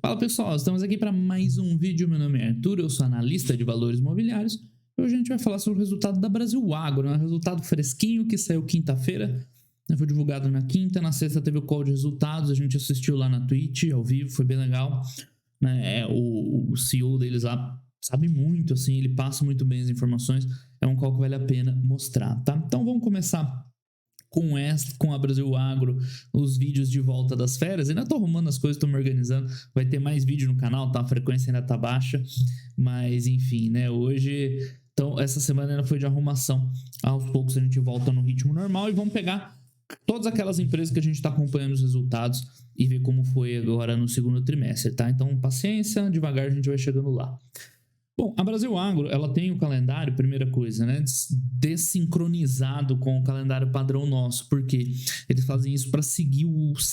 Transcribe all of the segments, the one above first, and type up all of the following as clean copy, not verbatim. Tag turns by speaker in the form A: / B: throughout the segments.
A: Fala pessoal, estamos aqui para mais um vídeo. Meu nome é Arthur, eu sou analista de valores imobiliários. Hoje a gente vai falar sobre o resultado da Brasil Agro, né? Um resultado fresquinho que saiu quinta-feira, né? Foi divulgado na quinta, na sexta teve o call de resultados, a gente assistiu lá na Twitch ao vivo, foi bem legal, né? O CEO deles lá sabe muito, assim, ele passa muito bem as informações, é um call que vale a pena mostrar, tá? Então vamos começar com a Brasil Agro, os vídeos de volta das férias. Ainda tô arrumando as coisas, tô me organizando. Vai ter mais vídeo no canal, tá? A frequência ainda tá baixa. Mas, enfim, né? Hoje... Então, essa semana ainda foi de arrumação. Aos poucos a gente volta no ritmo normal e vamos pegar todas aquelas empresas que a gente está acompanhando os resultados e ver como foi agora no segundo trimestre, tá? Então, paciência, devagar a gente vai chegando lá. Bom, a Brasil Agro, ela tem o calendário, primeira coisa, né, desincronizado com o calendário padrão nosso, porque eles fazem isso para seguir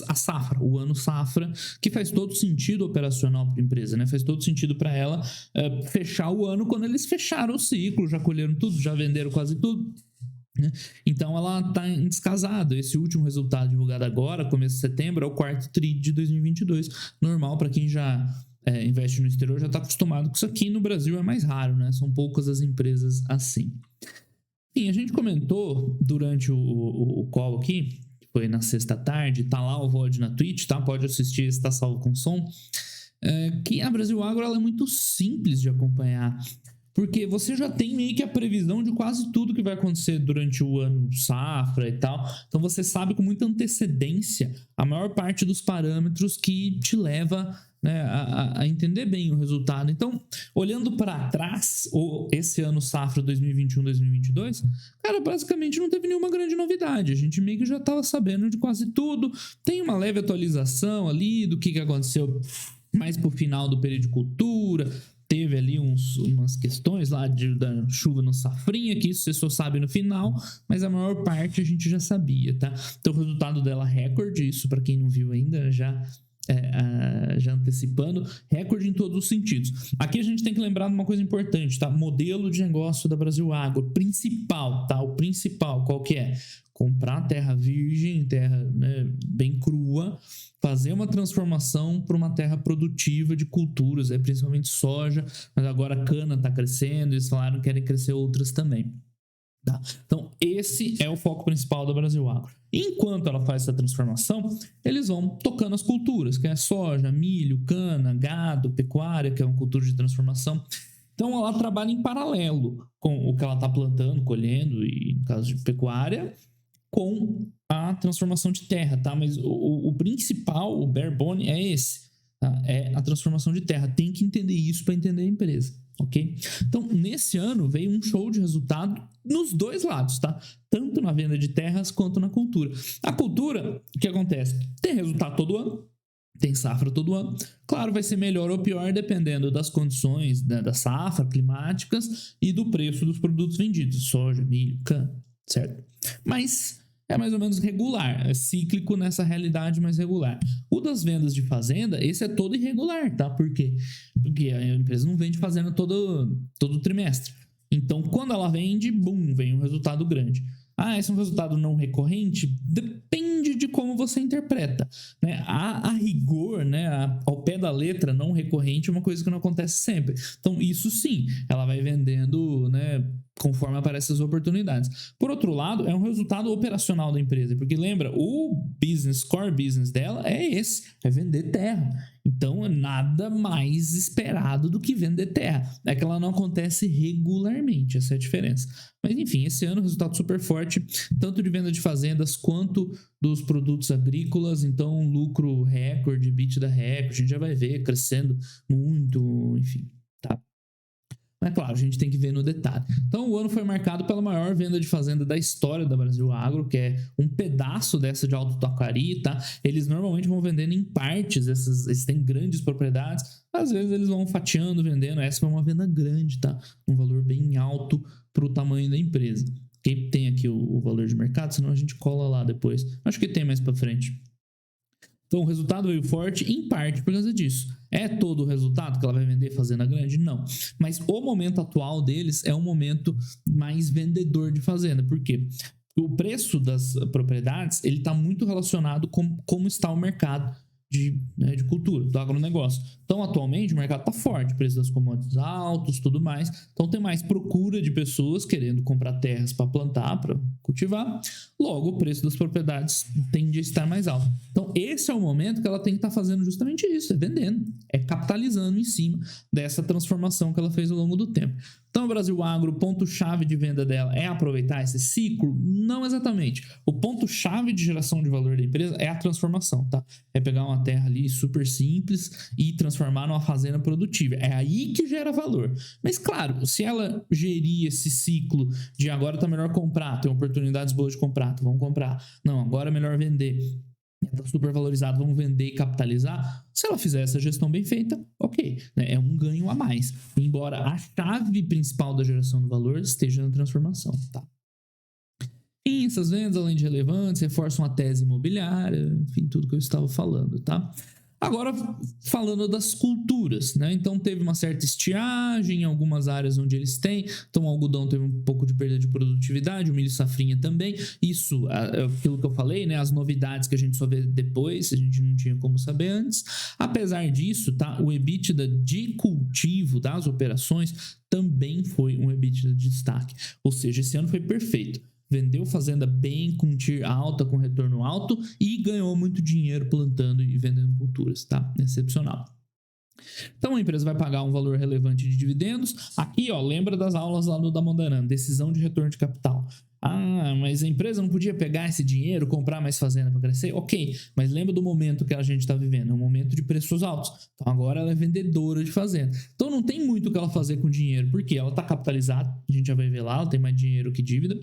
A: a safra, o ano safra, que faz todo sentido operacional para a empresa, né? Faz todo sentido para ela fechar o ano quando eles fecharam o ciclo, já colheram tudo, já venderam quase tudo. Né? Então ela está descasado. Esse último resultado divulgado agora, começo de setembro, é o quarto TRI de 2022. Normal para quem já investe no exterior, já está acostumado com isso aqui. No Brasil é mais raro, né? São poucas as empresas assim. Sim, a gente comentou durante o call aqui, que foi na sexta tarde, tá lá o VOD na Twitch, tá? Pode assistir, está salvo com som. Que a Brasil Agro ela é muito simples de acompanhar. Porque você já tem meio que a previsão de quase tudo que vai acontecer durante o ano safra e tal. Então você sabe com muita antecedência a maior parte dos parâmetros que te leva, né, a entender bem o resultado. Então, olhando para trás, esse ano safra 2021-2022, cara, basicamente não teve nenhuma grande novidade. A gente meio que já estava sabendo de quase tudo. Tem uma leve atualização ali do que aconteceu mais pro final do período de cultura. Teve ali umas questões lá da chuva no safrinha, que isso você só sabe no final, mas a maior parte a gente já sabia, tá? Então o resultado dela recorde, isso para quem não viu ainda, já antecipando, recorde em todos os sentidos. Aqui a gente tem que lembrar de uma coisa importante, tá? Modelo de negócio da Brasil Agro, principal, tá? O principal, qual que é? Comprar terra virgem, terra, né, bem crua, fazer uma transformação para uma terra produtiva de culturas, principalmente soja, mas agora a cana está crescendo, eles falaram que querem crescer outras também. Tá? Então, esse é o foco principal da Brasil Agro. Enquanto ela faz essa transformação, eles vão tocando as culturas, que é soja, milho, cana, gado, pecuária, que é uma cultura de transformação. Então, ela trabalha em paralelo com o que ela está plantando, colhendo, e no caso de pecuária, com a transformação de terra, tá? Mas o principal, o bare bone, é esse, tá? É a transformação de terra. Tem que entender isso para entender a empresa, ok? Então, nesse ano, veio um show de resultado nos dois lados, tá? Tanto na venda de terras quanto na cultura. A cultura, o que acontece? Tem resultado todo ano, tem safra todo ano. Claro, vai ser melhor ou pior dependendo das condições, né, da safra, climáticas e do preço dos produtos vendidos. Soja, milho, cana, certo? Mas é mais ou menos regular, é cíclico nessa realidade mais regular. O das vendas de fazenda, esse é todo irregular, tá? Por quê? Porque a empresa não vende fazenda todo trimestre. Então, quando ela vende, bum, vem um resultado grande. Ah, esse é um resultado não recorrente? Depende de como você interpreta. Né? A rigor, né, ao pé da letra, não recorrente é uma coisa que não acontece sempre. Então, isso sim, ela vai vendendo, né, conforme aparecem as oportunidades. Por outro lado, é um resultado operacional da empresa, porque lembra, o core business dela é esse, é vender terra. Então, é nada mais esperado do que vender terra. É que ela não acontece regularmente, essa é a diferença. Mas, enfim, esse ano, resultado super forte, tanto de venda de fazendas quanto dos produtos agrícolas. Então, lucro recorde, EBITDA recorde, a gente já vai ver crescendo muito, enfim, tá? Mas, claro, a gente tem que ver no detalhe. Então, o ano foi marcado pela maior venda de fazenda da história da Brasil Agro, que é um pedaço dessa de Alto Taquari, tá? Eles normalmente vão vendendo em partes, eles têm grandes propriedades, às vezes eles vão fatiando, vendendo. Essa foi uma venda grande, tá? Um valor bem alto para o tamanho da empresa. Quem tem aqui o valor de mercado, senão a gente cola lá depois. Acho que tem mais para frente. Então o resultado veio forte, em parte por causa disso. É todo o resultado que ela vai vender fazenda grande? Não. Mas o momento atual deles é um momento mais vendedor de fazenda. Por quê? O preço das propriedades ele está muito relacionado com como está o mercado. de cultura, do agronegócio. Então, atualmente, o mercado está forte, preço das commodities altos, tudo mais. Então, tem mais procura de pessoas querendo comprar terras para plantar, para cultivar. Logo, o preço das propriedades tende a estar mais alto. Então, esse é o momento que ela tem que estar fazendo justamente isso, é vendendo, é capitalizando em cima dessa transformação que ela fez ao longo do tempo. Então, o Brasil Agro, o ponto-chave de venda dela é aproveitar esse ciclo? Não exatamente. O ponto-chave de geração de valor da empresa é a transformação, tá? É pegar uma terra ali super simples e transformar numa fazenda produtiva. É aí que gera valor. Mas, claro, se ela gerir esse ciclo de agora tá melhor comprar, tem oportunidades boas de comprar, então vamos comprar. Não, agora é melhor vender. Está super valorizado, vamos vender e capitalizar. Se ela fizer essa gestão bem feita, ok, né? É um ganho a mais. Embora a chave principal da geração do valor esteja na transformação, tá? E essas vendas, além de relevantes, reforçam a tese imobiliária, enfim, tudo que eu estava falando, tá? Agora, falando das culturas, né? Então, teve uma certa estiagem em algumas áreas onde eles têm. Então, o algodão teve um pouco de perda de produtividade, o milho safrinha também. Isso, aquilo que eu falei, né? As novidades que a gente só vê depois, a gente não tinha como saber antes. Apesar disso, tá? O EBITDA de cultivo das operações também foi um EBITDA de destaque. Ou seja, esse ano foi perfeito. Vendeu fazenda bem, com TIR alta, com retorno alto e ganhou muito dinheiro plantando e vendendo culturas, tá? Excepcional. Então a empresa vai pagar um valor relevante de dividendos. Aqui, ó, lembra das aulas lá no Damodaran, decisão de retorno de capital. Ah, mas a empresa não podia pegar esse dinheiro, comprar mais fazenda para crescer? Ok, mas lembra do momento que a gente está vivendo, é um momento de preços altos. Então agora ela é vendedora de fazenda. Então não tem muito o que ela fazer com o dinheiro, porque ela está capitalizada, a gente já vai ver lá, ela tem mais dinheiro que dívida.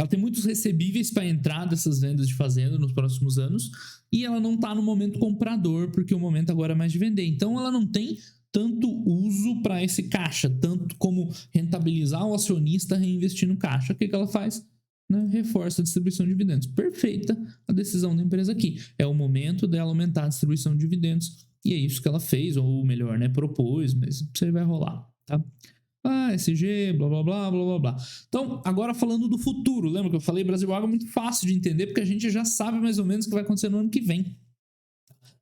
A: Ela tem muitos recebíveis para entrar dessas vendas de fazenda nos próximos anos e ela não está no momento comprador, porque o momento agora é mais de vender. Então, ela não tem tanto uso para esse caixa, tanto como rentabilizar o acionista reinvestir no caixa. O que ela faz? Né? Reforça a distribuição de dividendos. Perfeita a decisão da empresa aqui. É o momento dela aumentar a distribuição de dividendos e é isso que ela fez, ou melhor, né, propôs, mas isso aí vai rolar, tá? SG, blá, blá, blá, blá, blá, blá. Então, agora falando do futuro, lembra que eu falei Brasil Agro é muito fácil de entender, porque a gente já sabe mais ou menos o que vai acontecer no ano que vem.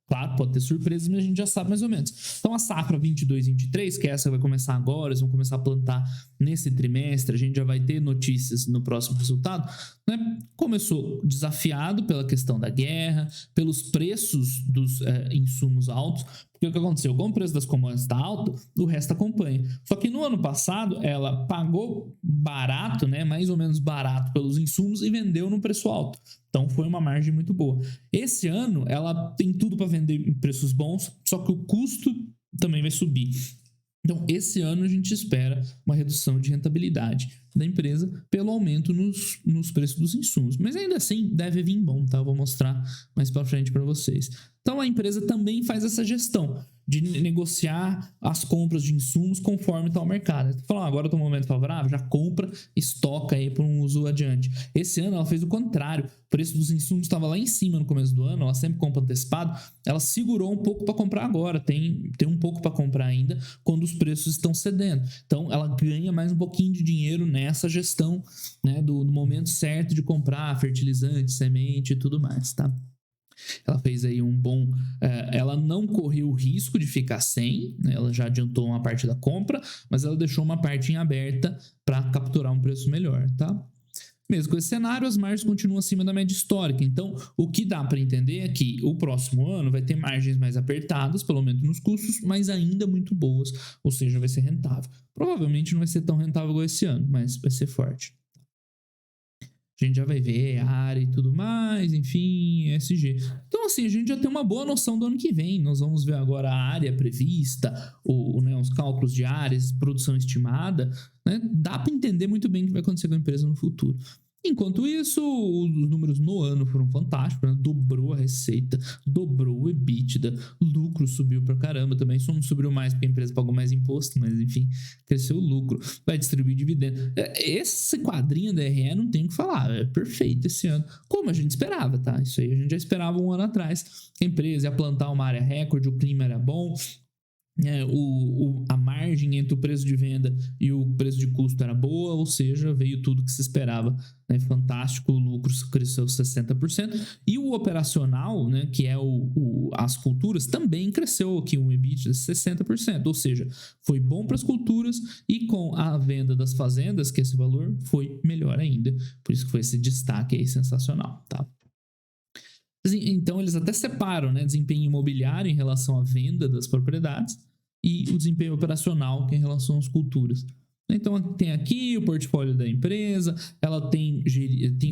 A: Claro, pode ter surpresas, mas a gente já sabe mais ou menos. Então, a safra 22-23, que essa vai começar agora, eles vão começar a plantar nesse trimestre, a gente já vai ter notícias no próximo resultado, né? Começou desafiado pela questão da guerra, pelos preços dos insumos altos, porque o que aconteceu? Como o preço das commodities está alto, o resto acompanha. Só que no ano passado, ela pagou barato, né? Mais ou menos barato pelos insumos e vendeu num preço alto. Então, foi uma margem muito boa. Esse ano, ela tem tudo para vender em preços bons, só que o custo também vai subir. Então, esse ano a gente espera uma redução de rentabilidade da empresa pelo aumento nos preços dos insumos. Mas ainda assim, deve vir bom, tá? Eu vou mostrar mais para frente para vocês. Então, a empresa também faz essa gestão de negociar as compras de insumos conforme está o mercado. Falando, agora está um momento favorável, já compra, estoca aí para um uso adiante. Esse ano ela fez o contrário. O preço dos insumos estava lá em cima no começo do ano, ela sempre compra antecipado, ela segurou um pouco para comprar agora, tem um pouco para comprar ainda quando os preços estão cedendo. Então ela ganha mais um pouquinho de dinheiro nessa gestão, né, do momento certo de comprar fertilizante, semente e tudo mais, tá? Ela fez aí um bom... ela não correu o risco de ficar sem, né? Ela já adiantou uma parte da compra, mas ela deixou uma parte em aberta para capturar um preço melhor, tá? Mesmo com esse cenário, as margens continuam acima da média histórica. Então, o que dá para entender é que o próximo ano vai ter margens mais apertadas, pelo menos nos custos, mas ainda muito boas, ou seja, vai ser rentável. Provavelmente não vai ser tão rentável igual esse ano, mas vai ser forte. A gente já vai ver área e tudo mais, enfim, ESG. Então, assim, a gente já tem uma boa noção do ano que vem. Nós vamos ver agora a área prevista, né, os cálculos de áreas, produção estimada, né? Dá para entender muito bem o que vai acontecer com a empresa no futuro. Enquanto isso, os números no ano foram fantásticos, né? Dobrou a receita, dobrou o EBITDA, lucro subiu pra caramba também, só não subiu mais porque a empresa pagou mais imposto, mas enfim, cresceu o lucro, vai distribuir dividendo. Esse quadrinho da RE não tem o que falar, é perfeito esse ano, como a gente esperava, tá? Isso aí a gente já esperava um ano atrás, a empresa ia plantar uma área recorde, o clima era bom, a margem entre o preço de venda e o preço de custo era boa, ou seja, veio tudo que se esperava, né? Fantástico, o lucro cresceu 60%, e o operacional, né, que é as culturas, também cresceu aqui um EBITDA de 60%, ou seja, foi bom para as culturas, e com a venda das fazendas, que esse valor foi melhor ainda, por isso que foi esse destaque aí sensacional, tá? Então, eles até separam, né, desempenho imobiliário em relação à venda das propriedades e o desempenho operacional, que é em relação às culturas. Então, tem aqui o portfólio da empresa, ela tem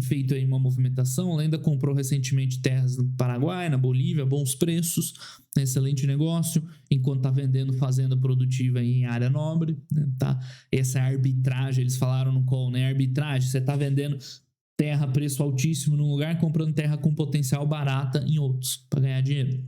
A: feito aí uma movimentação, ela ainda comprou recentemente terras no Paraguai, na Bolívia, bons preços, excelente negócio, enquanto está vendendo fazenda produtiva em área nobre, né, tá? Essa é a arbitragem, eles falaram no call, né? Arbitragem, você está vendendo terra a preço altíssimo num lugar, comprando terra com potencial barata em outros, para ganhar dinheiro,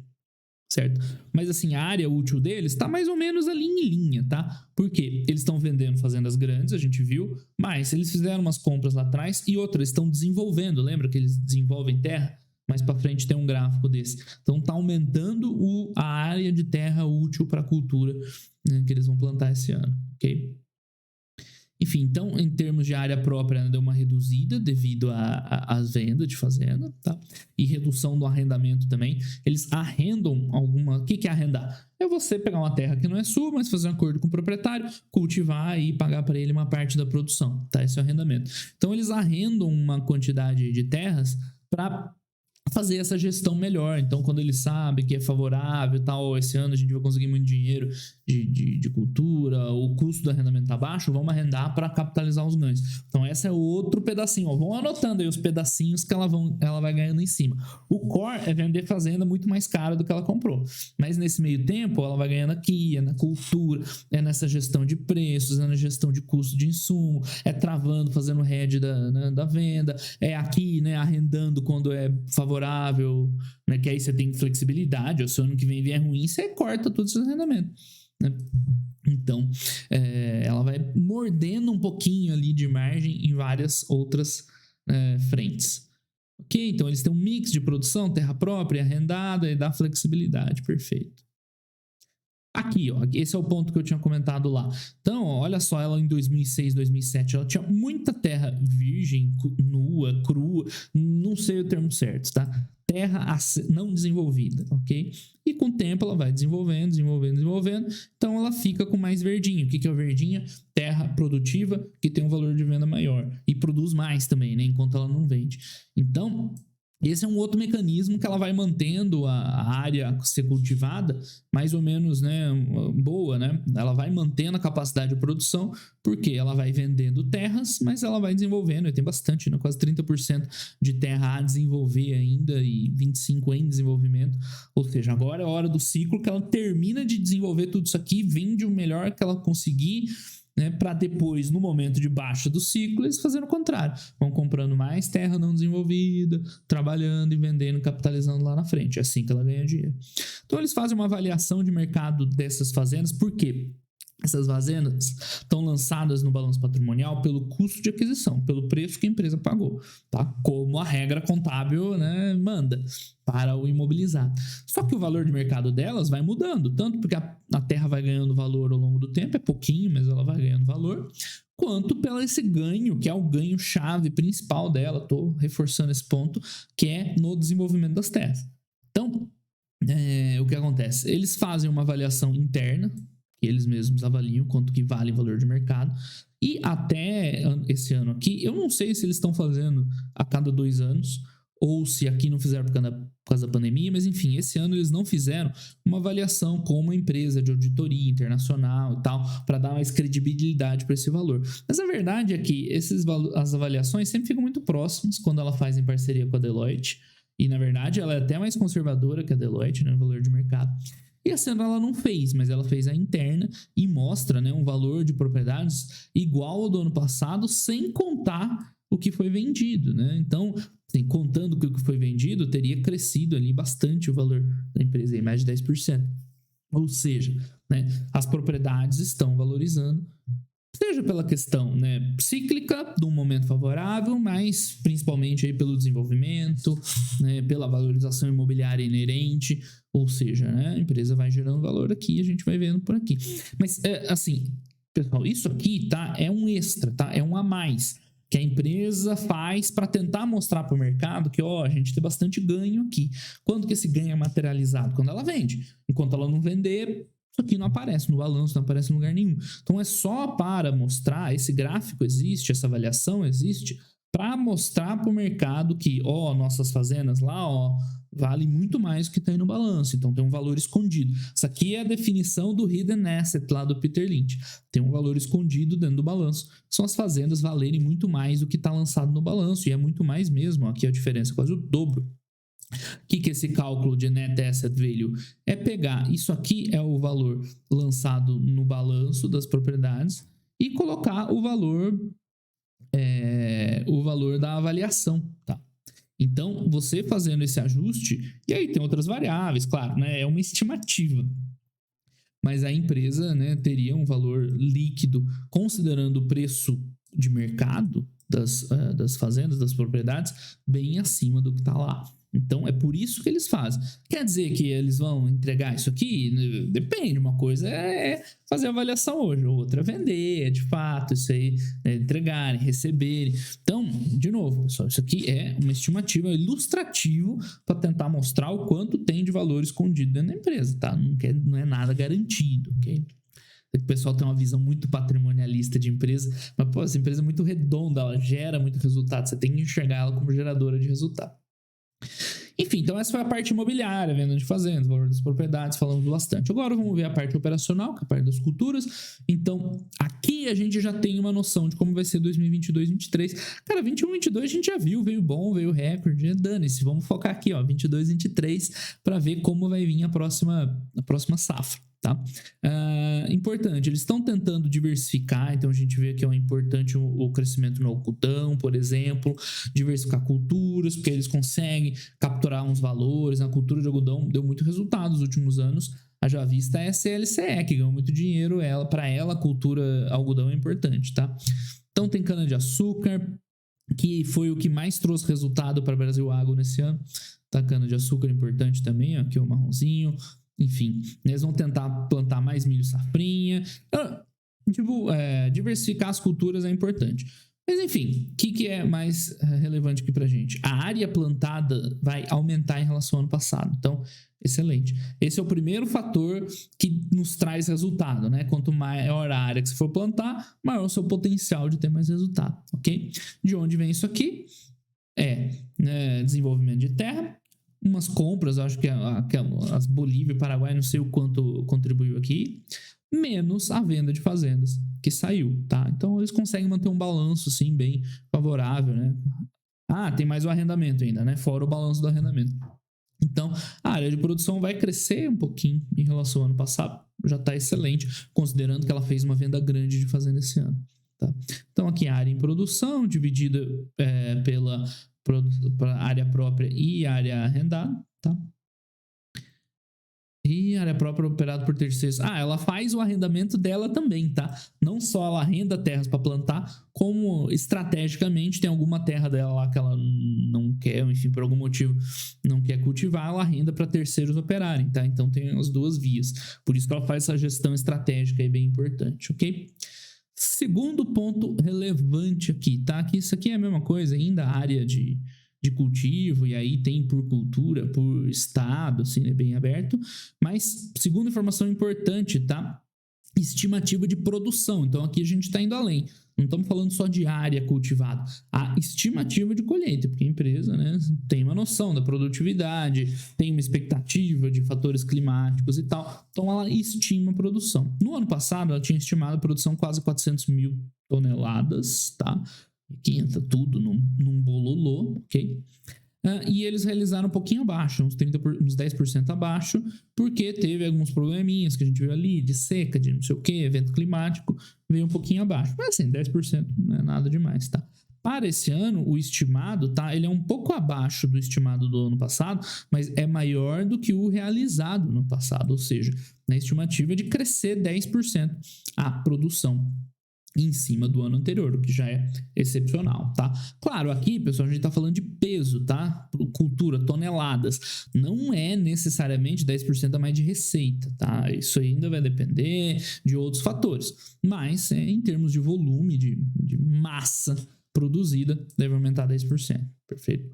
A: certo? Mas assim, a área útil deles está mais ou menos ali em linha, tá? Porque eles estão vendendo fazendas grandes, a gente viu, mas eles fizeram umas compras lá atrás e outras estão desenvolvendo, lembra que eles desenvolvem terra? Mais para frente tem um gráfico desse. Então está aumentando a área de terra útil para a cultura, né, que eles vão plantar esse ano, ok? Enfim, então, em termos de área própria, deu uma reduzida devido às vendas de fazenda, tá? E redução do arrendamento também. Eles arrendam alguma... O que é arrendar? É você pegar uma terra que não é sua, mas fazer um acordo com o proprietário, cultivar e pagar para ele uma parte da produção, tá? Esse é o arrendamento. Então, eles arrendam uma quantidade de terras para fazer essa gestão melhor. Então, quando ele sabe que é favorável e tal, esse ano a gente vai conseguir muito dinheiro de cultura, o custo do arrendamento está baixo, vamos arrendar para capitalizar os ganhos. Então, esse é outro pedacinho. Ó. Vão anotando aí os pedacinhos que ela vai ganhando em cima. O core é vender fazenda muito mais cara do que ela comprou. Mas nesse meio tempo, ela vai ganhando aqui, é na cultura, é nessa gestão de preços, é na gestão de custo de insumo, é travando, fazendo hedge da venda, é aqui, né, arrendando quando é favorável, né, que aí você tem flexibilidade, ou se o ano que vem vier ruim, você corta todo esse arrendamento, né? Então, ela vai mordendo um pouquinho ali de margem em várias outras frentes. Ok? Então, eles têm um mix de produção, terra própria, arrendada e dá flexibilidade, perfeito. Aqui, ó, esse é o ponto que eu tinha comentado lá. Então, ó, olha só, ela em 2006, 2007, ela tinha muita terra virgem, nua, crua, não sei o termo certo, tá? Terra não desenvolvida, ok? E com o tempo ela vai desenvolvendo. Então ela fica com mais verdinho. O que é o verdinho? Terra produtiva que tem um valor de venda maior e produz mais também, né? Enquanto ela não vende. Então, esse é um outro mecanismo que ela vai mantendo a área a ser cultivada mais ou menos, né, boa, né? Ela vai mantendo a capacidade de produção porque ela vai vendendo terras, mas ela vai desenvolvendo, e tem bastante, né? Quase 30% de terra a desenvolver ainda e 25% em desenvolvimento. Ou seja, agora é a hora do ciclo que ela termina de desenvolver tudo isso aqui, vende o melhor que ela conseguir, né, para depois, no momento de baixa do ciclo, eles fazendo o contrário. Vão comprando mais terra não desenvolvida, trabalhando e vendendo, capitalizando lá na frente. É assim que ela ganha dinheiro. Então, eles fazem uma avaliação de mercado dessas fazendas. Por quê? Essas fazendas estão lançadas no balanço patrimonial pelo custo de aquisição, pelo preço que a empresa pagou, tá? Como a regra contábil, né, manda para o imobilizado. Só que o valor de mercado delas vai mudando, tanto porque a terra vai ganhando valor ao longo do tempo, é pouquinho, mas ela vai ganhando valor, quanto pelo esse ganho, que é o ganho-chave principal dela, estou reforçando esse ponto, que é no desenvolvimento das terras. Então, o que acontece? Eles fazem uma avaliação interna, que eles mesmos avaliam quanto que vale o valor de mercado. E até esse ano aqui, eu não sei se eles estão fazendo a cada 2 anos, ou se aqui não fizeram por causa da pandemia, mas enfim, esse ano eles não fizeram uma avaliação com uma empresa de auditoria internacional e tal, para dar mais credibilidade para esse valor. Mas a verdade é que as avaliações sempre ficam muito próximas quando ela faz em parceria com a Deloitte, e na verdade ela é até mais conservadora que a Deloitte, né, no valor de mercado. E a Sandra ela não fez, mas ela fez a interna e mostra, né, um valor de propriedades igual ao do ano passado, sem contar o que foi vendido, né? Então, assim, contando o que foi vendido, teria crescido ali bastante o valor da empresa, em mais de 10%. Ou seja, né, as propriedades estão valorizando, seja pela questão, né, cíclica de um momento favorável, mas principalmente aí pelo desenvolvimento, né, pela valorização imobiliária inerente, Ou seja, né, a empresa vai gerando valor aqui e a gente vai vendo por aqui. Mas, assim, pessoal, isso aqui, tá? É um extra, tá? É um a mais que a empresa faz para tentar mostrar para o mercado que, ó, a gente tem bastante ganho aqui. Quando que esse ganho é materializado? Quando ela vende. Enquanto ela não vender, isso aqui não aparece no balanço, não aparece em lugar nenhum. Então é só para mostrar, esse gráfico existe, essa avaliação existe, para mostrar para o mercado que, ó, nossas fazendas lá, ó, vale muito mais do que está aí no balanço. Então tem um valor escondido. Isso aqui é a definição do hidden asset lá do Peter Lynch. Tem um valor escondido dentro do balanço. São as fazendas valerem muito mais do que está lançado no balanço. E é muito mais mesmo. Aqui a diferença é quase o dobro. O que é esse cálculo de Net Asset Value? É pegar, isso aqui é o valor lançado no balanço das propriedades e colocar o valor da avaliação, tá? Então, você fazendo esse ajuste, e aí tem outras variáveis, claro, né? É uma estimativa. Mas a empresa, né, teria um valor líquido, considerando o preço de mercado das fazendas, das propriedades, bem acima do que está lá. Então, é por isso que eles fazem. Quer dizer que eles vão entregar isso aqui? Depende. Uma coisa é fazer a avaliação hoje, outra é vender, de fato, isso aí, entregarem, receberem. Então, de novo, pessoal, isso aqui é uma estimativa ilustrativo para tentar mostrar o quanto tem de valor escondido dentro da empresa, tá? Não é nada garantido, ok? O pessoal tem uma visão muito patrimonialista de empresa, mas, pô, essa empresa é muito redonda, ela gera muito resultado, você tem que enxergar ela como geradora de resultado. Enfim, então essa foi a parte imobiliária, venda de fazendas, valor das propriedades, falamos bastante. Agora vamos ver a parte operacional, que é a parte das culturas. Então, aqui a gente já tem uma noção de como vai ser 2022, 2023. Cara, 21, 22 a gente já viu, veio bom, veio recorde, dane-se. Vamos focar aqui, ó, 22, 23, para ver como vai vir a próxima safra. Tá? Importante, eles estão tentando diversificar, então a gente vê que é importante o crescimento no algodão, por exemplo, diversificar culturas, porque eles conseguem capturar uns valores. Na cultura de algodão deu muito resultado nos últimos anos. Haja vista é a CLCE, que ganhou muito dinheiro, para ela a cultura algodão é importante, tá? Então tem cana-de-açúcar, que foi o que mais trouxe resultado para Brasil Agro nesse ano. Tá, cana-de-açúcar importante também, ó, aqui o marronzinho. Enfim, eles vão tentar plantar mais milho safrinha. Diversificar as culturas é importante. Mas enfim, o que é mais relevante aqui pra gente? A área plantada vai aumentar em relação ao ano passado. Então, excelente. Esse é o primeiro fator que nos traz resultado, né? Quanto maior a área que você for plantar, maior o seu potencial de ter mais resultado, ok? De onde vem isso aqui? Desenvolvimento de terra. Umas compras, acho que as Bolívia e Paraguai, não sei o quanto contribuiu aqui, menos a venda de fazendas, que saiu, tá? Então, eles conseguem manter um balanço, assim, bem favorável, né? Tem mais o arrendamento ainda, né? Fora o balanço do arrendamento. Então, a área de produção vai crescer um pouquinho em relação ao ano passado, já está excelente, considerando que ela fez uma venda grande de fazenda esse ano, tá? Então, aqui a área em produção, dividida pela área própria e área arrendada, tá? E área própria operada por terceiros. Ela faz o arrendamento dela também, tá? Não só ela arrenda terras para plantar, como estrategicamente tem alguma terra dela lá que ela não quer, enfim, por algum motivo não quer cultivar, ela arrenda para terceiros operarem, tá? Então tem as duas vias. Por isso que ela faz essa gestão estratégica aí bem importante, ok? Segundo ponto relevante aqui, tá? Que isso aqui é a mesma coisa, ainda a área de cultivo, e aí tem por cultura, por estado, assim, é bem aberto. Mas, segunda informação importante, tá? Estimativa de produção. Então, aqui a gente está indo além. Não estamos falando só de área cultivada. A estimativa de colheita, porque a empresa, né, tem uma noção da produtividade, tem uma expectativa de fatores climáticos e tal. Então, ela estima a produção. No ano passado, ela tinha estimado a produção quase 400 mil toneladas, tá? Que entra tudo num bololô, ok? E eles realizaram um pouquinho abaixo, uns 10% abaixo, porque teve alguns probleminhas que a gente viu ali, de seca, de não sei o que, evento climático, veio um pouquinho abaixo. Mas assim, 10% não é nada demais, tá? Para esse ano, o estimado, tá? Ele é um pouco abaixo do estimado do ano passado, mas é maior do que o realizado no passado, ou seja, na estimativa de crescer 10% a produção. em cima do ano anterior, o que já é excepcional, tá? Claro, aqui, pessoal, a gente tá falando de peso, tá? Cultura, toneladas. Não é necessariamente 10% a mais de receita, tá? Isso ainda vai depender de outros fatores. Mas, em termos de volume, de massa produzida, deve aumentar 10%. Perfeito?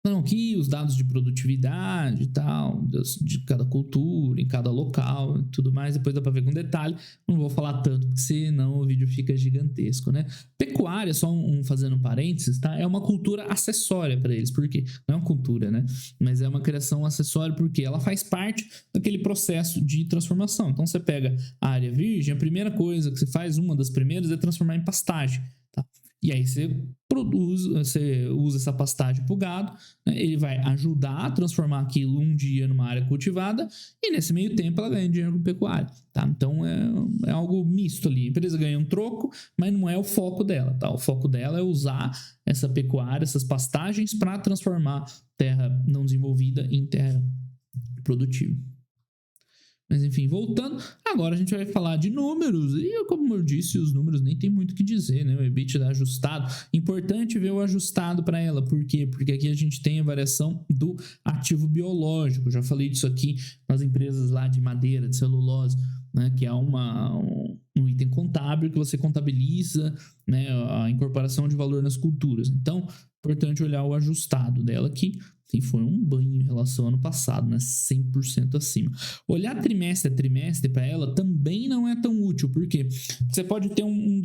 A: Não, que os dados de produtividade e tal, de cada cultura, em cada local e tudo mais, depois dá para ver com detalhe. Não vou falar tanto, porque senão o vídeo fica gigantesco, né? Pecuária, só fazendo parênteses, tá? É uma cultura acessória para eles, porque não é uma cultura, né? Mas é uma criação acessória porque ela faz parte daquele processo de transformação. Então você pega a área virgem, a primeira coisa que você faz, uma das primeiras, é transformar em pastagem, tá? E aí você usa essa pastagem para o gado, né? Ele vai ajudar a transformar aquilo um dia numa área cultivada e nesse meio tempo ela ganha dinheiro com pecuária, tá? Então é algo misto ali. A empresa ganha um troco, mas não é o foco dela, tá? O foco dela é usar essa pecuária, essas pastagens para transformar terra não desenvolvida em terra produtiva. Mas enfim, voltando, agora a gente vai falar de números, e como eu disse, os números nem tem muito o que dizer, né? O EBITDA ajustado, importante ver o ajustado para ela, por quê? Porque aqui a gente tem a variação do ativo biológico, já falei disso aqui nas empresas lá de madeira, de celulose, né? Que é um item contábil que você contabiliza, né? A incorporação de valor nas culturas. Então, importante olhar o ajustado dela aqui, e foi um banho em relação ao ano passado, né? 100% acima. Olhar trimestre a trimestre para ela também não é tão útil, porque você pode ter um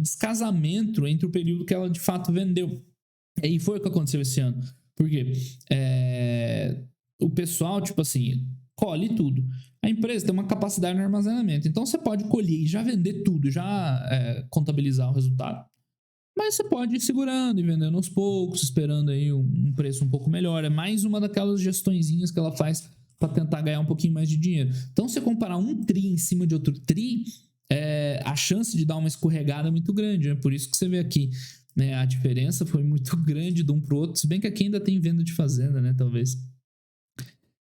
A: descasamento entre o período que ela de fato vendeu. E foi o que aconteceu esse ano. Porque o pessoal, tipo assim, colhe tudo. A empresa tem uma capacidade de armazenamento. Então você pode colher e já vender tudo, já contabilizar o resultado. Mas você pode ir segurando e vendendo aos poucos, esperando aí um preço um pouco melhor. É mais uma daquelas gestõezinhas que ela faz para tentar ganhar um pouquinho mais de dinheiro. Então, se você comparar um TRI em cima de outro TRI, a chance de dar uma escorregada é muito grande, né? Por isso que você vê aqui, né, a diferença foi muito grande de um para o outro, se bem que aqui ainda tem venda de fazenda, né? Talvez.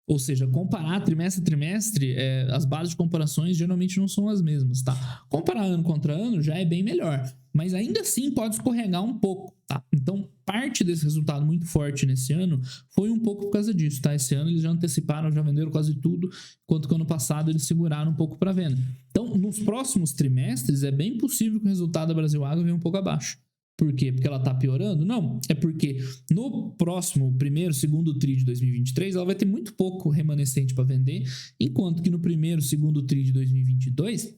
A: Ou seja, comparar trimestre a trimestre, as bases de comparações geralmente não são as mesmas, tá? Comparar ano contra ano já é bem melhor, mas ainda assim pode escorregar um pouco, tá? Então, parte desse resultado muito forte nesse ano foi um pouco por causa disso, tá? Esse ano eles já anteciparam, já venderam quase tudo, enquanto que ano passado eles seguraram um pouco para venda. Então, nos próximos trimestres, é bem possível que o resultado da Brasil Agro venha um pouco abaixo. Por quê? Porque ela está piorando? Não, é porque no próximo primeiro, segundo TRI de 2023, ela vai ter muito pouco remanescente para vender, enquanto que no primeiro, segundo TRI de 2022,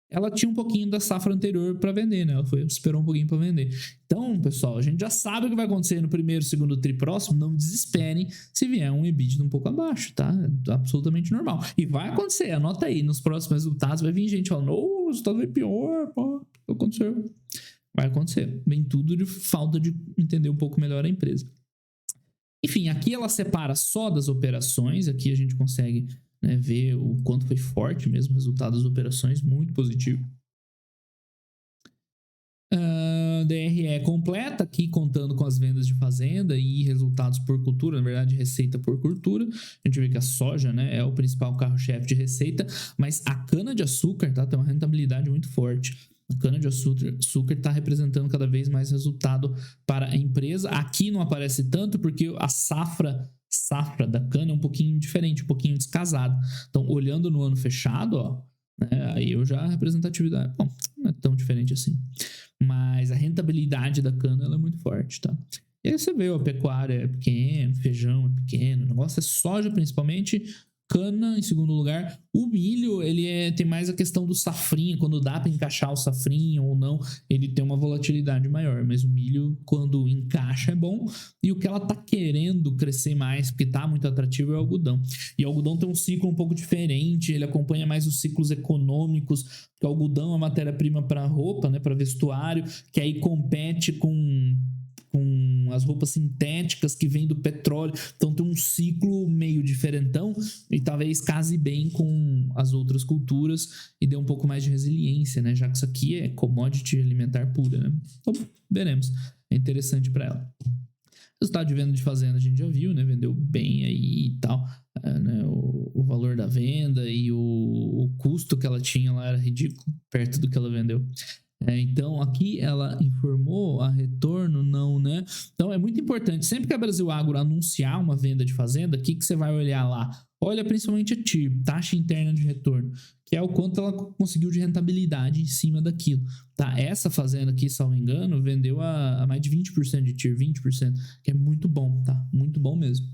A: ela tinha um pouquinho da safra anterior para vender, né? Ela esperou um pouquinho para vender. Então, pessoal, a gente já sabe o que vai acontecer no primeiro, segundo TRI próximo, não desesperem se vier um EBITDA um pouco abaixo, tá? É absolutamente normal. E vai acontecer, anota aí, nos próximos resultados vai vir gente falando, o resultado vai pior, pô, o que aconteceu? Vai acontecer. Vem tudo de falta de entender um pouco melhor a empresa. Enfim, aqui ela separa só das operações. Aqui a gente consegue, né, ver o quanto foi forte mesmo o resultado das operações. Muito positivo. DRE completa, aqui contando com as vendas de fazenda e resultados por cultura, na verdade receita por cultura. A gente vê que a soja, né, é o principal carro-chefe de receita, mas a cana-de-açúcar, tá, tem uma rentabilidade muito forte. A cana-de-açúcar está representando cada vez mais resultado para a empresa. Aqui não aparece tanto porque a safra da cana é um pouquinho diferente, um pouquinho descasada. Então, olhando no ano fechado, ó, né, aí eu já a representatividade, bom, não é tão diferente assim. Mas a rentabilidade da cana ela é muito forte, tá? E aí você vê, a pecuária é pequeno, feijão é pequeno, o negócio é soja principalmente, cana em segundo lugar. O milho, ele tem mais a questão do safrinha, quando dá para encaixar o safrinha ou não, ele tem uma volatilidade maior, mas o milho, quando encaixa, é bom. E o que ela tá querendo crescer mais, porque tá muito atrativo, é o algodão. E o algodão tem um ciclo um pouco diferente, ele acompanha mais os ciclos econômicos, porque o algodão é matéria-prima para roupa, né, para vestuário, que aí compete com as roupas sintéticas que vêm do petróleo. Então tem um ciclo meio diferentão e talvez case bem com as outras culturas e dê um pouco mais de resiliência, né? Já que isso aqui é commodity alimentar pura, né? Então, veremos. É interessante para ela. Resultado de venda de fazenda a gente já viu, né? Vendeu bem aí e tal, né? O valor da venda e o custo que ela tinha lá era ridículo, perto do que ela vendeu. Então, aqui ela informou a retorno, não, né? Então, é muito importante, sempre que a Brasil Agro anunciar uma venda de fazenda, o que você vai olhar lá? Olha principalmente a TIR, taxa interna de retorno, que é o quanto ela conseguiu de rentabilidade em cima daquilo. Tá? Essa fazenda aqui, se não me engano, vendeu a mais de 20% de TIR, 20%, que é muito bom, tá? Muito bom mesmo.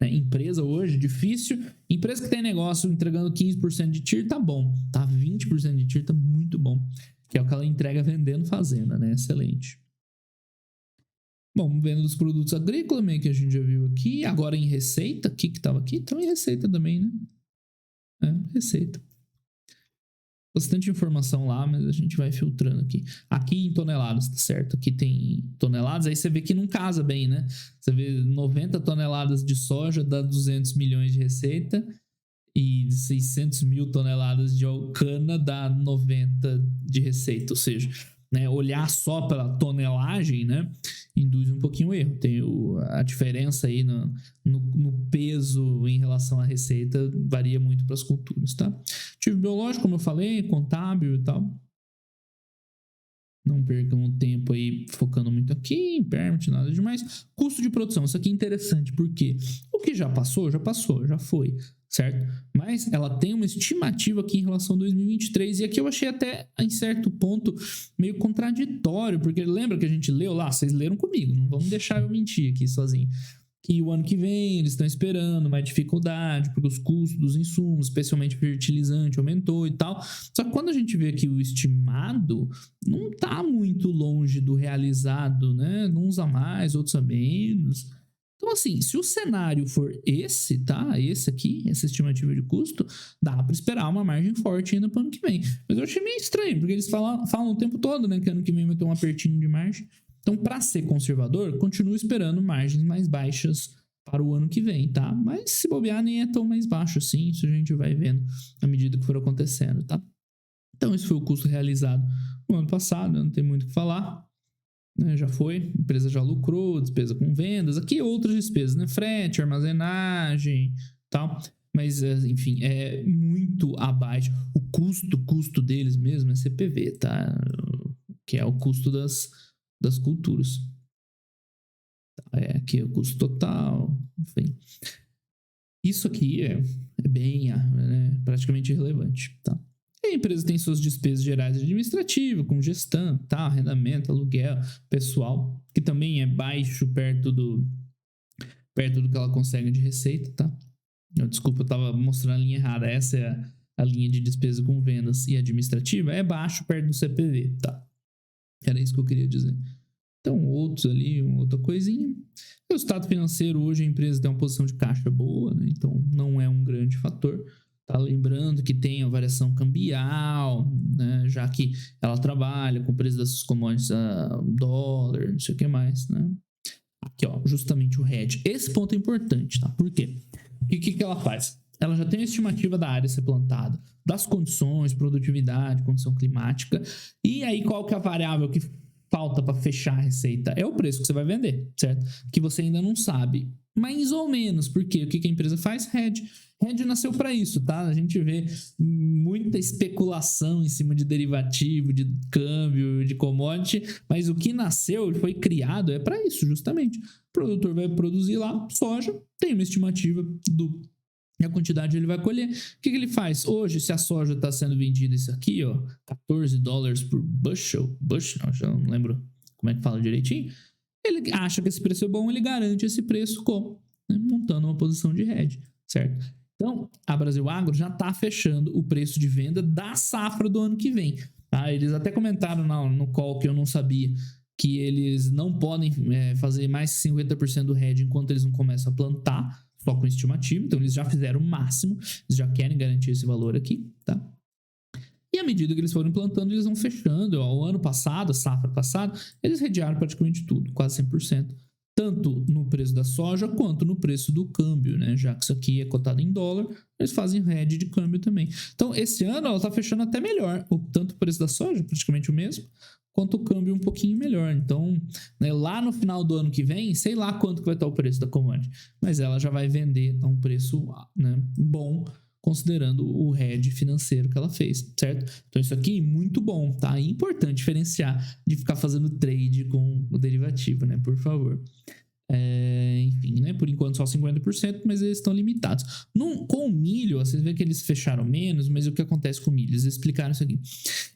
A: Empresa hoje, difícil. Empresa que tem negócio entregando 15% de TIR, tá bom. Tá? 20% de TIR tá muito bom. Que é o que ela entrega vendendo fazenda, né? Excelente. Bom, venda dos produtos agrícolas, meio que a gente já viu aqui. Agora em receita, aqui que estava aqui, então em receita também, né? Receita. Bastante informação lá, mas a gente vai filtrando aqui. Aqui em toneladas, tá certo? Aqui tem toneladas, aí você vê que não casa bem, né? Você vê 90 toneladas de soja dá 200 milhões de receita e 600 mil toneladas de cana dá 90 de receita, ou seja, né, olhar só pela tonelagem, né, induz um pouquinho o erro. Tem a diferença aí no peso em relação à receita varia muito para as culturas, tá? Ativo biológico, como eu falei, contábil e tal. Não percam o tempo aí focando muito aqui, impairment, nada demais. Custo de produção, isso aqui é interessante, porque o que já passou, já foi, certo? Mas ela tem uma estimativa aqui em relação a 2023, e aqui eu achei até, em certo ponto, meio contraditório, porque lembra que a gente leu lá? Vocês leram comigo, não vamos deixar eu mentir aqui sozinho. Que o ano que vem eles estão esperando mais dificuldade, porque os custos dos insumos, especialmente fertilizante, aumentou e tal. Só que quando a gente vê aqui o estimado, não está muito longe do realizado, né? Uns a mais, outros a menos. Então, assim, se o cenário for esse, tá? Esse aqui, essa estimativa de custo, dá para esperar uma margem forte ainda para o ano que vem. Mas eu achei meio estranho, porque eles falam o tempo todo, né? Que ano que vem vai ter um apertinho de margem. Então, para ser conservador, continuo esperando margens mais baixas para o ano que vem, tá? Mas se bobear, nem é tão mais baixo assim, isso a gente vai vendo à medida que for acontecendo, tá? Então, esse foi o custo realizado no ano passado, não tem muito o que falar, né? Já foi, a empresa já lucrou, despesa com vendas, aqui outras despesas, né? Frete, armazenagem, tal. Mas, enfim, é muito abaixo. O custo deles mesmo é CPV, tá? Que é o custo das culturas. Aqui é o custo total, enfim. Isso aqui é bem, né, praticamente irrelevante, tá? E a empresa tem suas despesas gerais administrativas, como gestão, tá, arrendamento, aluguel, pessoal, que também é baixo perto do que ela consegue de receita, tá? Desculpa, eu tava mostrando a linha errada. Essa é a linha de despesa com vendas e administrativa, é baixo perto do CPV, tá? Era isso que eu queria dizer. Então, outros ali, outra coisinha. O estado financeiro, hoje a empresa tem uma posição de caixa boa, né? Então não é um grande fator. Tá lembrando que tem a variação cambial, né? Já que ela trabalha com o preço das commodities a dólar, não sei o que mais, né? Aqui, ó, justamente o hedge. Esse ponto é importante, tá? Por quê? O que ela faz? Ela já tem a estimativa da área ser plantada, das condições, produtividade, condição climática. E aí, qual que é a variável que falta para fechar a receita? É o preço que você vai vender, certo? Que você ainda não sabe. Mais ou menos, porque o que a empresa faz? Hedge. Hedge nasceu para isso, tá? A gente vê muita especulação em cima de derivativo, de câmbio, de commodity, mas o que nasceu, foi criado, é para isso, justamente. O produtor vai produzir lá soja, tem uma estimativa a quantidade ele vai colher. O que ele faz? Hoje, se a soja está sendo vendida isso aqui, ó, $14 por bushel, não, já não lembro como é que fala direitinho, ele acha que esse preço é bom, ele garante esse preço como? Né, montando uma posição de hedge, certo? Então, a Brasil Agro já está fechando o preço de venda da safra do ano que vem. Tá? Eles até comentaram no call que eu não sabia, que eles não podem fazer mais que 50% do hedge enquanto eles não começam a plantar, só com estimativa. Então, eles já fizeram o máximo, eles já querem garantir esse valor aqui, tá? E à medida que eles forem plantando, eles vão fechando. O ano passado, a safra passada, eles redearam praticamente tudo, quase 100%. Tanto no preço da soja, quanto no preço do câmbio, né? Já que isso aqui é cotado em dólar, eles fazem hedge de câmbio também. Então, esse ano ela está fechando até melhor. Tanto o preço da soja, praticamente o mesmo, quanto o câmbio um pouquinho melhor. Então, né, lá no final do ano que vem, sei lá quanto que vai estar o preço da commodity, mas ela já vai vender a um preço, né, bom, considerando o hedge financeiro que ela fez, certo? Então isso aqui é muito bom, tá? É importante diferenciar de ficar fazendo trade com o derivativo, né? Por favor. Enfim, né? Por enquanto só 50%, mas eles estão limitados. Com o milho, vocês vê que eles fecharam menos, mas o que acontece com o milho? Eles explicaram isso aqui.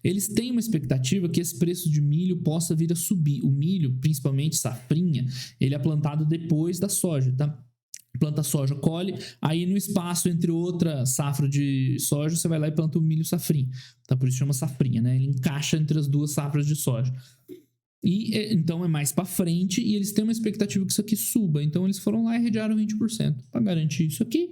A: Eles têm uma expectativa que esse preço de milho possa vir a subir. O milho, principalmente safrinha, ele é plantado depois da soja, tá? Planta soja, colhe, aí no espaço entre outra safra de soja, você vai lá e planta o milho safrinha, tá? Por isso chama safrinha, né? Ele encaixa entre as duas safras de soja. E então é mais para frente e eles têm uma expectativa que isso aqui suba. Então eles foram lá e redearam 20% para garantir isso aqui.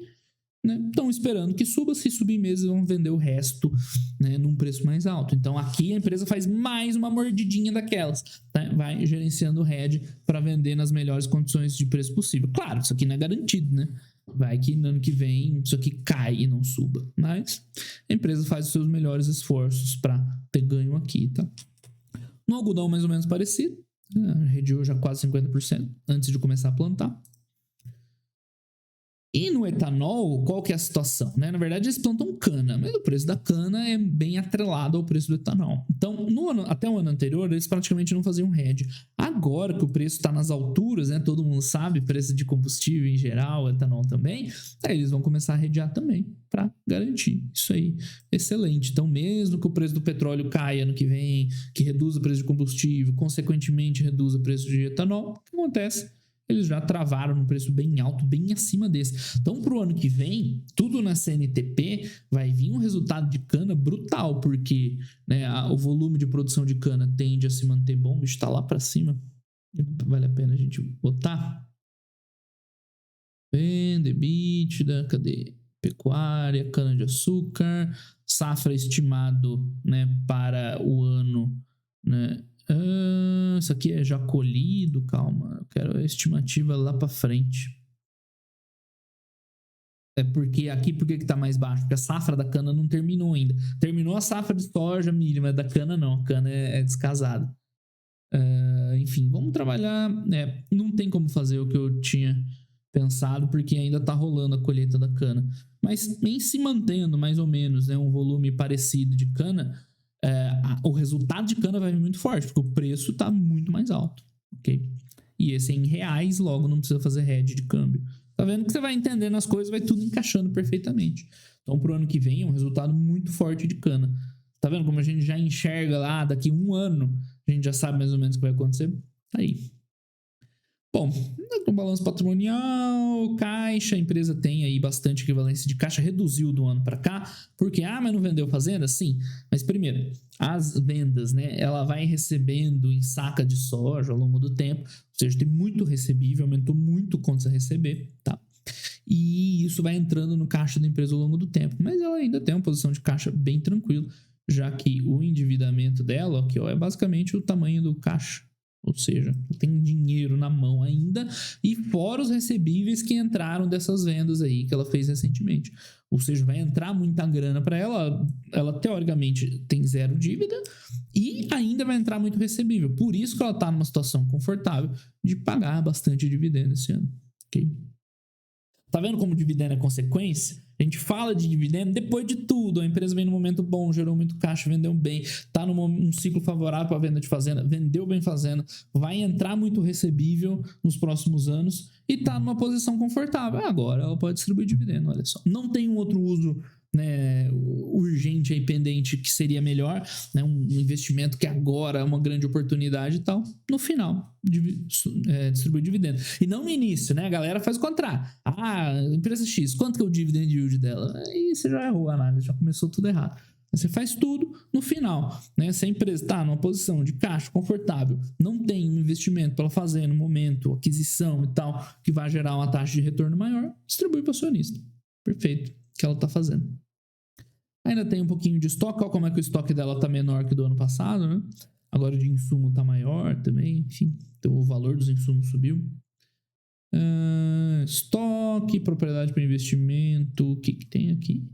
A: Estão esperando que suba. Se subir mesmo, vão vender o resto, né, num preço mais alto. Então aqui a empresa faz mais uma mordidinha daquelas, né? Vai gerenciando o hedge para vender nas melhores condições de preço possível. Claro, isso aqui não é garantido, né? Vai que no ano que vem isso aqui cai e não suba. Mas a empresa faz os seus melhores esforços para ter ganho aqui, tá? No algodão, mais ou menos parecido. Reduziu já quase 50% antes de começar a plantar. E no etanol, qual que é a situação? Né? Na verdade, eles plantam cana, mas o preço da cana é bem atrelado ao preço do etanol. Então, até o ano anterior, eles praticamente não faziam hedge. Agora que o preço está nas alturas, né? Todo mundo sabe, preço de combustível em geral, etanol também, aí eles vão começar a hedgear também, para garantir. Isso aí, excelente. Então, mesmo que o preço do petróleo caia ano que vem, que reduza o preço de combustível, consequentemente reduza o preço de etanol, o que acontece? Eles já travaram num preço bem alto, bem acima desse. Então, para o ano que vem, tudo na CNTP vai vir um resultado de cana brutal, porque, né, o volume de produção de cana tende a se manter bom, está lá para cima. Vale a pena a gente botar. Venda, EBITDA, cadê? Pecuária, cana-de-açúcar, safra estimado, né, para o ano, né? Isso aqui é já colhido, calma. Eu quero a estimativa lá para frente. É porque aqui, por que tá mais baixo? Porque a safra da cana não terminou ainda. Terminou a safra de soja, milho, mas da cana não. A cana é descasada. Enfim, vamos trabalhar. Não tem como fazer o que eu tinha pensado, porque ainda tá rolando a colheita da cana. Mas em se mantendo mais ou menos, né, um volume parecido de cana, o resultado de cana vai vir muito forte, porque o preço está muito mais alto, ok? E esse é em reais, logo não precisa fazer hedge de câmbio. Tá vendo que você vai entendendo as coisas, vai tudo encaixando perfeitamente. Então, pro ano que vem, é um resultado muito forte de cana. Tá vendo como a gente já enxerga lá, daqui um ano, a gente já sabe mais ou menos o que vai acontecer? Tá aí. Bom, no balanço patrimonial, caixa, a empresa tem aí bastante equivalência de caixa, reduziu do ano para cá, porque, mas não vendeu fazenda? Sim, mas primeiro, as vendas, né, ela vai recebendo em saca de soja ao longo do tempo, ou seja, tem muito recebível, aumentou muito quanto a receber, tá? E isso vai entrando no caixa da empresa ao longo do tempo, mas ela ainda tem uma posição de caixa bem tranquila, já que o endividamento dela, aqui, ó, é basicamente o tamanho do caixa. Ou seja, tem dinheiro na mão ainda, e fora os recebíveis que entraram dessas vendas aí que ela fez recentemente. Ou seja, vai entrar muita grana para ela. Ela teoricamente tem zero dívida e ainda vai entrar muito recebível. Por isso que ela está numa situação confortável de pagar bastante dividendo esse ano. Ok? Tá vendo como o dividendo é consequência? A gente fala de dividendo depois de tudo. A empresa vem no momento bom, gerou muito caixa, vendeu bem, está num ciclo favorável para a venda de fazenda, vendeu bem fazenda, vai entrar muito recebível nos próximos anos e está numa posição confortável. Agora ela pode distribuir dividendo, olha só. Não tem um outro uso, né, urgente aí pendente que seria melhor, né, um investimento que agora é uma grande oportunidade e tal, no final distribuir dividendo, e não no início, né, a galera faz o contrário, empresa X, quanto que é o dividend yield dela? Aí você já errou a análise, já começou tudo errado. Você faz tudo no final, né? Se a empresa está numa posição de caixa confortável, não tem um investimento para ela fazer no momento, aquisição e tal, que vai gerar uma taxa de retorno maior, distribui para o acionista. Perfeito, que ela está fazendo. Ainda tem um pouquinho de estoque, olha como é que o estoque dela está menor que do ano passado, né? Agora o de insumo está maior também, enfim, então o valor dos insumos subiu. Estoque, propriedade para investimento, o que tem aqui?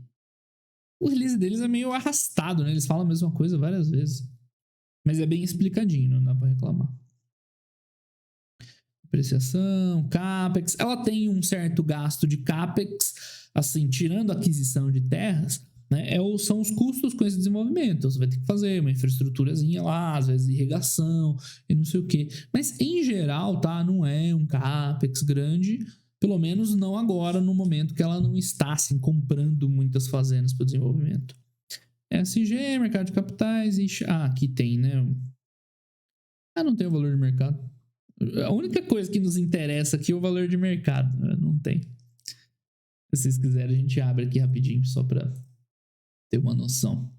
A: O release deles é meio arrastado, né? Eles falam a mesma coisa várias vezes. Mas é bem explicadinho, não dá para reclamar. Depreciação, CAPEX. Ela tem um certo gasto de CAPEX, assim, tirando a aquisição de terras, né, são os custos com esse desenvolvimento. Você vai ter que fazer uma infraestruturazinha lá, às vezes irrigação e não sei o quê. Mas, em geral, tá, não é um CAPEX grande, pelo menos não agora, no momento que ela não está assim, comprando muitas fazendas para o desenvolvimento. SG, mercado de capitais e... aqui tem, né? Não tem o valor de mercado. A única coisa que nos interessa aqui é o valor de mercado. Não tem. Se vocês quiserem, a gente abre aqui rapidinho, só para ter uma noção.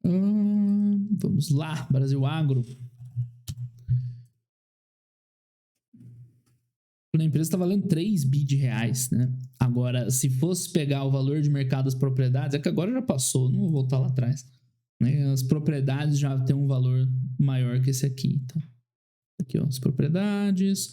A: Vamos lá, Brasil Agro. A empresa está valendo 3 bi de reais, né? Agora, se fosse pegar o valor de mercado das propriedades, é que agora já passou, não vou voltar lá atrás, né? As propriedades já têm um valor maior que esse aqui. Então, aqui, ó, as propriedades,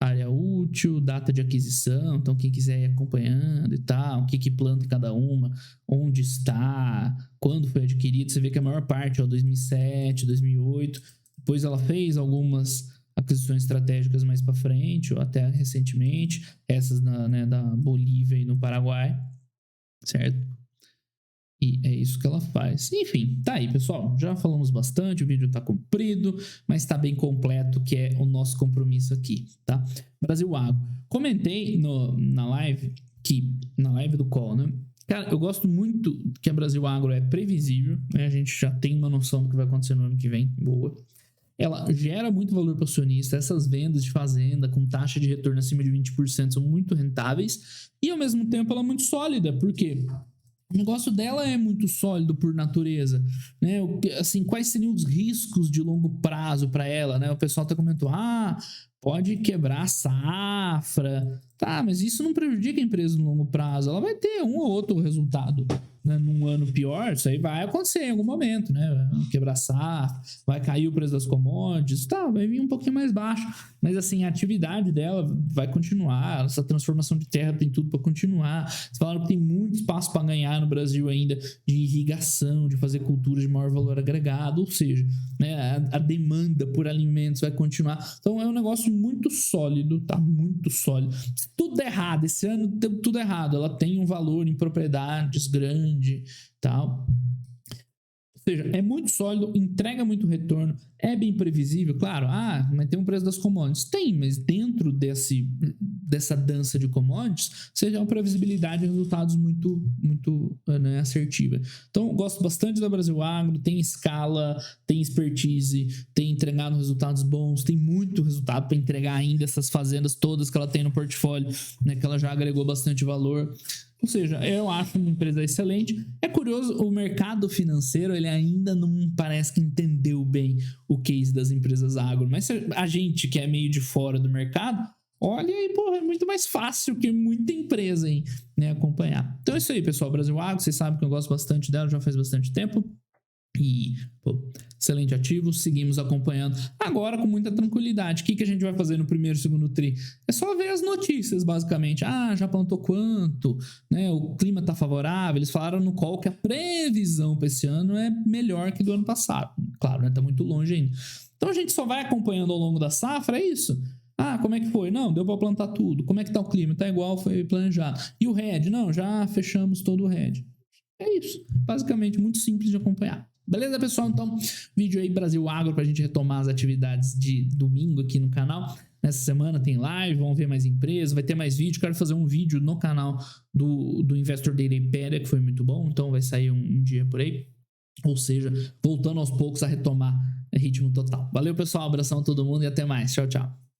A: área útil, data de aquisição, então quem quiser ir acompanhando e tal, o que planta em cada uma, onde está, quando foi adquirido, você vê que a maior parte, ó, 2007, 2008, depois ela fez algumas aquisições estratégicas mais para frente, ou até recentemente, essas da Bolívia e no Paraguai, certo? E é isso que ela faz. Enfim, tá aí, pessoal. Já falamos bastante, o vídeo tá comprido, mas tá bem completo, que é o nosso compromisso aqui, tá? Brasil Agro. Comentei na live do call, né? Cara, eu gosto muito que a Brasil Agro é previsível, né? A gente já tem uma noção do que vai acontecer no ano que vem, boa. Ela gera muito valor para o acionista. Essas vendas de fazenda com taxa de retorno acima de 20% são muito rentáveis e, ao mesmo tempo, ela é muito sólida, porque o negócio dela é muito sólido por natureza, né? Assim, quais seriam os riscos de longo prazo para ela, né? O pessoal até comentou, pode quebrar a safra, tá, mas isso não prejudica a empresa no longo prazo, ela vai ter um ou outro resultado, né? Num ano pior, isso aí vai acontecer em algum momento, né? Quebrar safra, vai cair o preço das commodities, tá, vai vir um pouquinho mais baixo, mas assim, a atividade dela vai continuar, essa transformação de terra tem tudo para continuar. Vocês falaram que tem muito espaço para ganhar no Brasil ainda de irrigação, de fazer culturas de maior valor agregado, ou seja, né, a demanda por alimentos vai continuar. Então é um negócio muito sólido, tá? Muito sólido. Se tudo der errado, esse ano deu tudo errado, ela tem um valor em propriedades grande, tal. Ou seja, é muito sólido, entrega muito retorno, é bem previsível, claro, mas tem um preço das commodities. Tem, mas dentro dessa dança de commodities, você tem uma previsibilidade de resultados muito, muito assertiva. Então, eu gosto bastante da Brasil Agro, tem escala, tem expertise, tem entregado resultados bons, tem muito resultado para entregar ainda essas fazendas todas que ela tem no portfólio, né, que ela já agregou bastante valor. Ou seja, eu acho uma empresa excelente. É curioso, o mercado financeiro ele ainda não parece que entendeu bem o case das empresas agro. Mas a gente que é meio de fora do mercado, olha aí, é muito mais fácil que muita empresa aí, né, acompanhar. Então é isso aí, pessoal. Brasil Agro, vocês sabem que eu gosto bastante dela, já faz bastante tempo. E, excelente ativo, seguimos acompanhando agora com muita tranquilidade. O que a gente vai fazer no primeiro e segundo tri? É só ver as notícias, basicamente. Já plantou quanto, né? O clima tá favorável. Eles falaram no call que a previsão para esse ano é melhor que do ano passado. Claro, né? Tá muito longe ainda. Então a gente só vai acompanhando ao longo da safra, é isso. Como é que foi? Não, deu para plantar tudo. Como é que tá o clima? Tá igual foi planejado. E o RED? Não, já fechamos todo o RED. É isso. Basicamente, muito simples de acompanhar. Beleza, pessoal? Então, vídeo aí Brasil Agro pra gente retomar as atividades de domingo aqui no canal. Nessa semana tem live, vamos ver mais empresas, vai ter mais vídeo. Quero fazer um vídeo no canal do Investor Data Imperia, que foi muito bom, então vai sair um dia por aí. Ou seja, voltando aos poucos a retomar ritmo total. Valeu, pessoal, abração a todo mundo e até mais. Tchau, tchau.